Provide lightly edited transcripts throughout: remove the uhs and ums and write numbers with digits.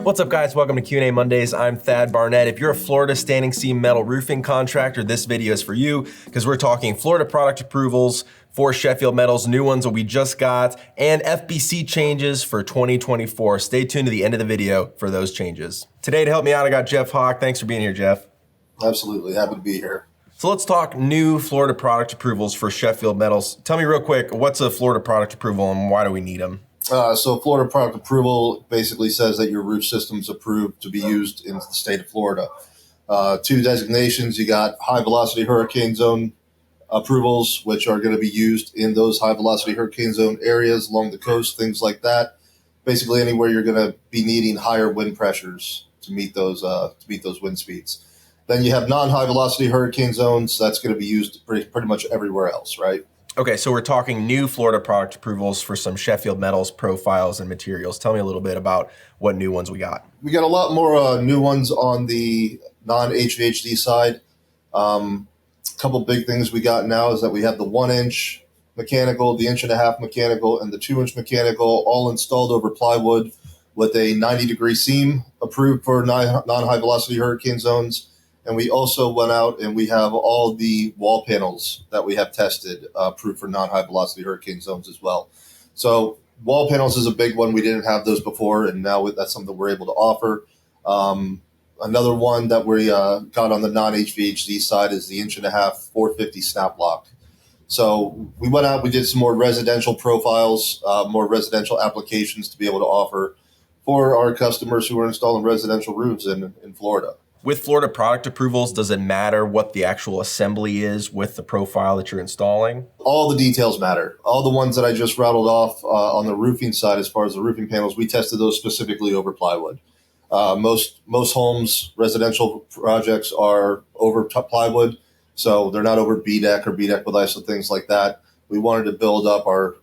What's up, guys? Welcome to Q&A Mondays. I'm Thad Barnett. If you're a Florida standing seam metal roofing contractor, this video is for you because we're talking Florida product approvals for Sheffield Metals, new ones that we just got, and FBC changes for 2024. Stay tuned to the end of the video for those changes. Today, to help me out, I got Jeff Hock. Thanks for being here, Jeff. Absolutely. Happy to be here. So let's talk new Florida product approvals for Sheffield Metals. Tell me real quick, what's a Florida product approval and why do we need them? So Florida product approval basically says that your roof system's approved to be used in the state of Florida. Two designations, you got high velocity hurricane zone approvals, which are going to be used in those high velocity hurricane zone areas along the coast, things like that. Basically anywhere you're going to be needing higher wind pressures to meet those wind speeds. Then you have non-high velocity hurricane zones. That's going to be used pretty much everywhere else, right? Okay, so we're talking new Florida product approvals for some Sheffield Metals profiles and materials. Tell me a little bit about what new ones we got. We got a lot more new ones on the non-HVACD side. A couple big things we got now is that we have the 1-inch mechanical, the 1.5-inch mechanical, and the 2-inch mechanical all installed over plywood with a 90-degree seam approved for non-high velocity hurricane zones. And we also went out and we have all the wall panels that we have tested approved for non-high velocity hurricane zones as well. So wall panels is a big one. We didn't have those before, and now that's something we're able to offer. Another one that we got on the non-HVACD side is the 1.5-inch 450 snap lock. So we went out, we did some more residential profiles, more residential applications to be able to offer for our customers who are installing residential roofs in Florida. With Florida product approvals, does it matter what the actual assembly is with the profile that you're installing? All the details matter. All the ones that I just rattled off on the roofing side, as far as the roofing panels, we tested those specifically over plywood. Most homes, residential projects are over plywood, so they're not over B-deck or B-deck with ISO, things like that. We wanted to build up our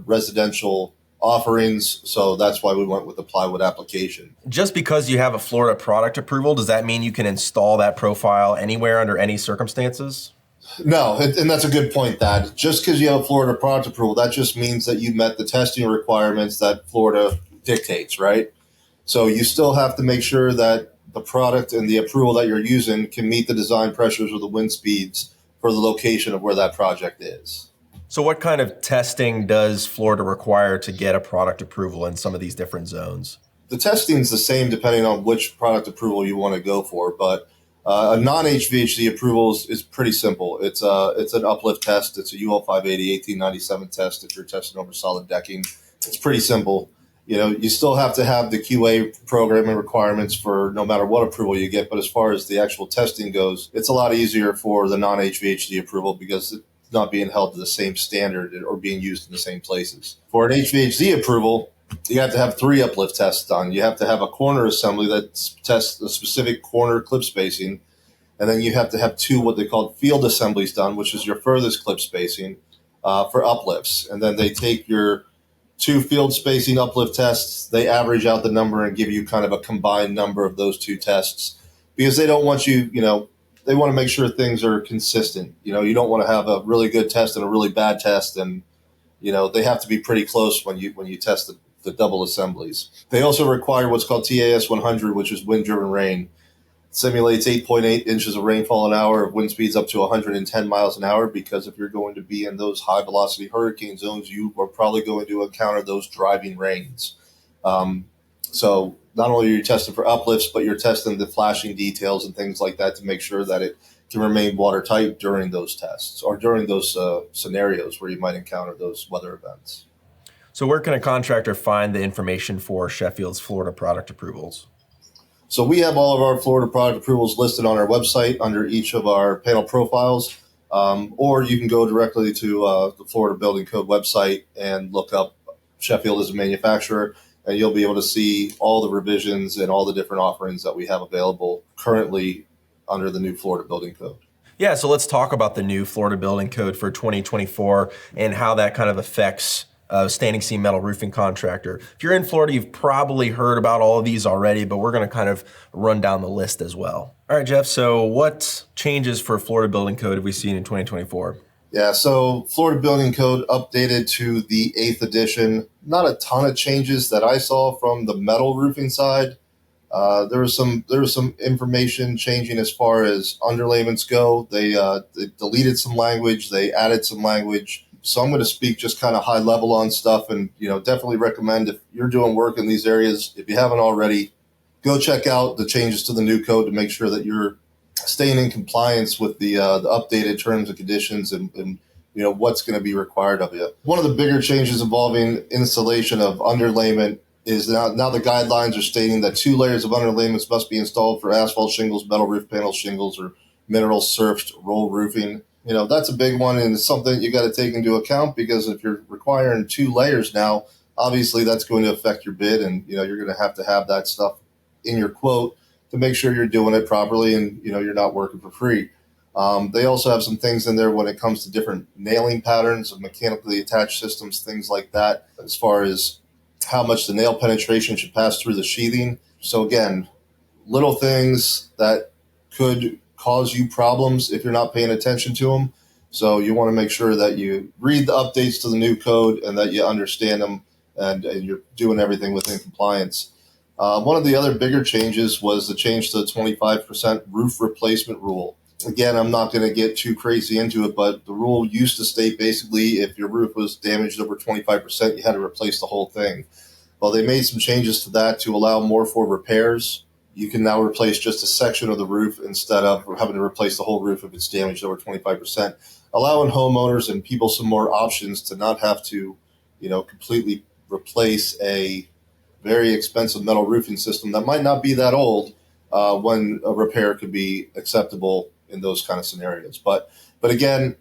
residential offerings, so that's why we went with the plywood application. Just because you have a Florida product approval, does that mean you can install that profile anywhere under any circumstances? No, and that's a good point, Thad. Just because you have a Florida product approval, that just means that you met the testing requirements that Florida dictates, right? So you still have to make sure that the product and the approval that you're using can meet the design pressures or the wind speeds for the location of where that project is. So what kind of testing does Florida require to get a product approval in some of these different zones? The testing is the same depending on which product approval you want to go for, but a non-HVACD approval is pretty simple. It's an uplift test. It's a UL 580 1897 test if you're testing over solid decking. It's pretty simple. You know, you still have to have the QA programming requirements for no matter what approval you get, but as far as the actual testing goes, it's a lot easier for the non-HVACD approval because it's not being held to the same standard or being used in the same places. For an HVACD approval, you have to have 3 uplift tests done. You have to have a corner assembly that tests the specific corner clip spacing, and then you have to have 2 what they call field assemblies done, which is your furthest clip spacing for uplifts. And then they take your 2 field spacing uplift tests, they average out the number and give you kind of a combined number of those 2 tests because they don't want you, they want to make sure things are consistent. You don't want to have a really good test and a really bad test, and they have to be pretty close when you test the double assemblies. They also require what's called TAS 100, which is wind-driven rain. It simulates 8.8 inches of rainfall an hour of wind speeds up to 110 miles an hour, because if you're going to be in those high-velocity hurricane zones, you are probably going to encounter those driving rains. So not only are you testing for uplifts, but you're testing the flashing details and things like that to make sure that it can remain watertight during those tests or during those scenarios where you might encounter those weather events. So where can a contractor find the information for Sheffield's Florida product approvals? So we have all of our Florida product approvals listed on our website under each of our panel profiles, or you can go directly to the Florida Building Code website and look up Sheffield as a manufacturer, and you'll be able to see all the revisions and all the different offerings that we have available currently under the new Florida Building Code. Yeah, so let's talk about the new Florida Building Code for 2024 and how that kind of affects a standing seam metal roofing contractor. If you're in Florida, you've probably heard about all of these already, but we're going to kind of run down the list as well. All right, Jeff, so what changes for Florida Building Code have we seen in 2024? Yeah, so Florida Building Code updated to the 8th edition. Not a ton of changes that I saw from the metal roofing side, There was some information changing as far as underlayments go. They deleted some language, they added some language. So I'm going to speak just kind of high level on stuff, and definitely recommend, if you're doing work in these areas, if you haven't already, go check out the changes to the new code to make sure that you're staying in compliance with the updated terms and conditions and what's going to be required of you. One of the bigger changes involving installation of underlayment is now the guidelines are stating that 2 layers of underlayments must be installed for asphalt shingles, metal roof panel shingles, or mineral surfed roll roofing. That's a big one, and it's something you got to take into account, because if you're requiring 2 layers now, obviously that's going to affect your bid, and you're going to have that stuff in your quote to make sure you're doing it properly and you're not working for free. They also have some things in there when it comes to different nailing patterns of mechanically attached systems, things like that, as far as how much the nail penetration should pass through the sheathing. So again, little things that could cause you problems if you're not paying attention to them. So you want to make sure that you read the updates to the new code and that you understand them, and you're doing everything within compliance. One of the other bigger changes was the change to the 25% roof replacement rule. Again, I'm not going to get too crazy into it, but the rule used to state basically if your roof was damaged over 25%, you had to replace the whole thing. Well, they made some changes to that to allow more for repairs. You can now replace just a section of the roof instead of having to replace the whole roof if it's damaged over 25%, allowing homeowners and people some more options to not have to, completely replace a very expensive metal roofing system that might not be that old, when a repair could be acceptable in those kind of scenarios. But again,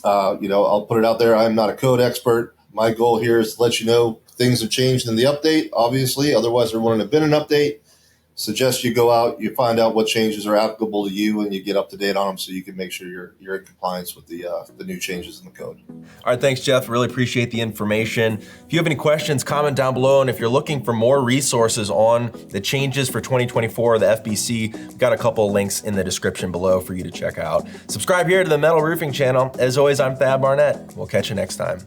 I'll put it out there. I'm not a code expert. My goal here is to let you know things have changed in the update, obviously. Otherwise, there wouldn't have been an update. Suggest you go out, you find out what changes are applicable to you, and you get up to date on them so you can make sure you're in compliance with the new changes in the code. All right, thanks, Jeff. Really appreciate the information. If you have any questions, comment down below. And if you're looking for more resources on the changes for 2024 of the FBC, we've got a couple of links in the description below for you to check out. Subscribe here to the Metal Roofing channel. As always, I'm Thad Barnett. We'll catch you next time.